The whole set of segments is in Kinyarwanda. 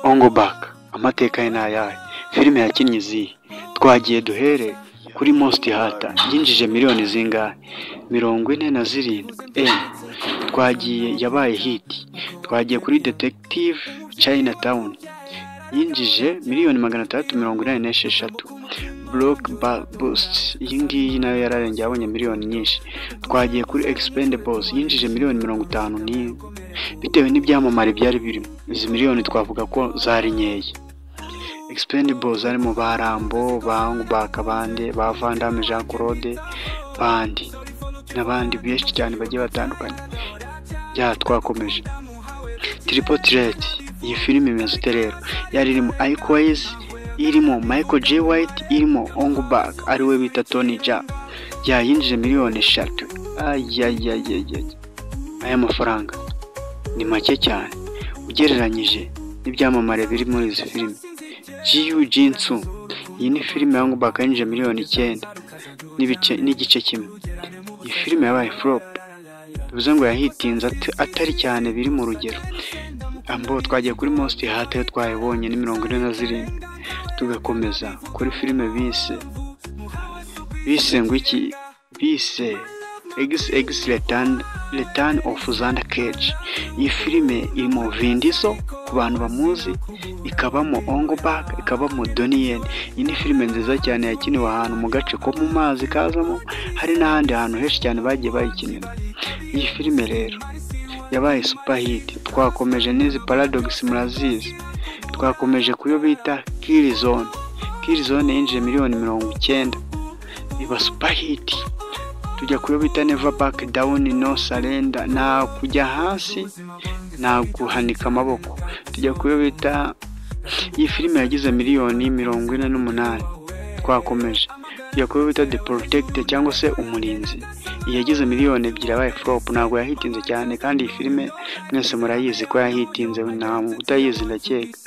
Ongo Back amateka ye nayahe, filime yakinnye izihe? Twagiye duhere kuri Most Hata yinjije miliyoni zingahe? 47. Twagiye yabaye hit. Twagiye kuri Detective Chinatown yinjije miliyoni 386. Blockbuster iyi ngiyi nayo yararengeye abonye miliyoni nyinshi. Twagiye kuri Expendables yinjije miliyoni 50. Bitewe n'ibyamamare byari birimo, izi miliyoni twavuga ko zari nkeya. Expendables harimo ba Rambo, ba Ongo Back, abandi ba Van Damme, Jean Claude, bandi n'abandi benshi cyane bagiye batandukanye. Twakomeje Triple Threat. Iyi filime imeze ite rero? Yari irimo Iko Uwais, irimo Michael J. White, irimo Ongo Back ariwe bita Tony Jaa. Yinjije miliyoni 3. Aya mafaranga ni make cyane ugereranyije n'ibyamamare biri muri izi filime. Jiu Jitsu, iyi ni filime ya Ongo Back yinjije miliyoni 9 n'igice kimwe. Iyi filime yabaye flop, bivuze ngo yahitinze atari cyane biri mu rugero. Twagiye kuri Most Hata yo twayibonye ni 47. Tugakomeza kuri filime bise ngo iki, bise Return of Xander Cage. Iyi filime irimo Vin Diesel ku bantu bamuzi, ikabamo Ongo Back, ikabamo Donnie Yen. Iyi ni filime nziza cyane yakiniwe ahantu mu gace ko mu mazi kazamo, hari n'ahandi hantu henshi cyane bagiye bayikinira. Iyi filime rero yabaye super hit. Twakomeje n'izi Paradox murazizi. Twakomeje kuyo bita Kill Zone. Kill Zone yinjije miliyoni 90, iba super hit. Tujya kuyo bita Never Back Down, No Surrender, na kujya hasi na guhanika amaboko. Tujya kuyo bita, iyi filime yagize miliyoni 48. Twakomeje tujya kuyo bita The Protector cyangwa se Umurinzi. Yagize miliyoni 2, yabaye flop, ntabwo yahitinze cyane, kandi iyi filime mwese murayizi ko yahitinze, nta utayizi ndakeka.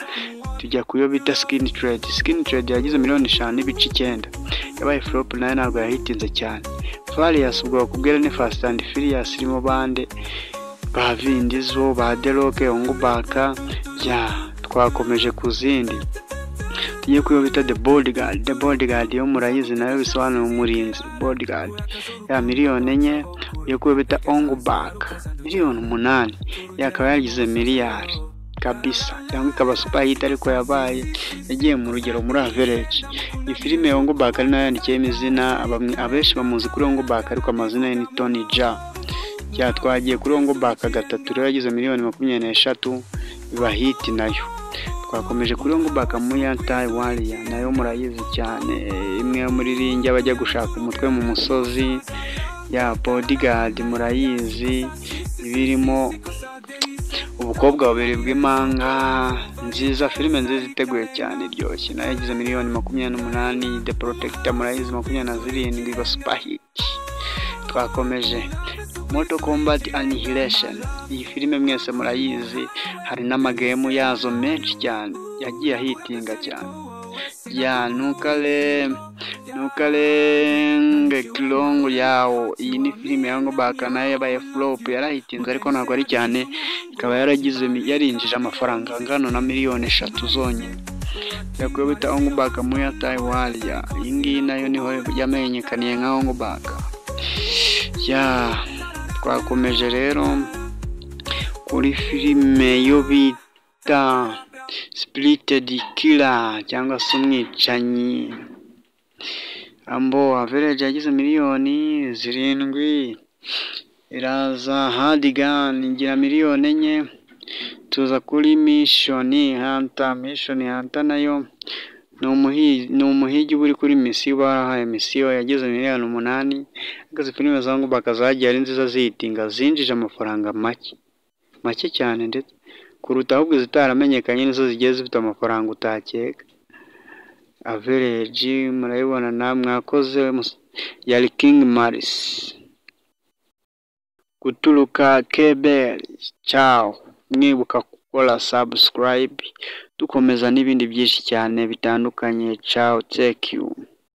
Tujya kuyo bita Skin Trade. Skin Trade yagize miliyoni 5.9, yabaye flop, nayo ntabwo yahitinze cyane. Farious ubwo bakubwira ni Fast and Furious irimo bande ba Vin Diesel, ba The Rock, Ongo Back. Twakomeje kuzindi. Tugiye kuyo bita The Bodyguard. The Bodyguard yo murayizi nayo bisobanura umurinzi. Bodyguard ya miliyoni 4. Yo kuyo bita Ongo Back miliyoni 8, yakaba yagize miliyari kabisa, cyangwa ikaba super hit, ariko yabaye yagiye mu rugero muri average. Iyi filime ya Ongo Back ari nayo yandikiye imizina, abenshi bamuzi kuri Ongo Back, ariko amazina ye ni Tony Jaa. Twagiye kuri Ongo Back 3 rero yagize miliyoni 23, iba hit nayo. Twakomeje kuri Ongo Back Muay Thai Warrior, nayo murayizi cyane, imwe muri ringe bajya gushaka umutwe mu musozi. Bodyguard murayizi, ibirimo ubukobwa babiri bw'imanga, nziza, filime nziza iteguye cyane, iryoshye, nayo yagize miliyoni 28. The Protector murayizi 27, iba super hit. Twakomeje Mortal Kombat Annihilation. Iyi filime mwese murayizi, hari n'amagemu yazo menshi cyane yagiye ahitinga cyane. Nukale Kilongo yao. Iyi ni filime ya Ongo Back nayo yabaye flop, yarahitinze ariko ntabwo ari cyane, ikaba yarinjije amafaranga angana na miliyoni 3 zonyine. Yakuye bita Ongo Back Muay Thai Warrior. Iyi ngiyi nayo niho yamenyekaniye nka Ongo Back. Twakomeje rero kuri filime yo bita Spirited Killer cyangwa se umwicanyi. Average yagize miliyoni 7. Iraza Hard Gun igira miliyoni 4. Tuza kuri Mission Hunter nayo ni umuhigi uri kuri misiyo, barahaye misiyo, yagize miliyoni 8. Agaze filime za Ongo Back zagiye ari nziza, zihitinga, zinjije amafaranga make cyane, ndetse kuruta ahubwo zitaramenyekanye nizo zigiye zifite amafaranga utakeka. Average murayibona namwe. Mwakoze yari King Maris guturuka Kebel. Ciao, mwibuka gukora subscribe, dukomeza n'ibindi byinshi cyane bitandukanye. Ciao, thank you.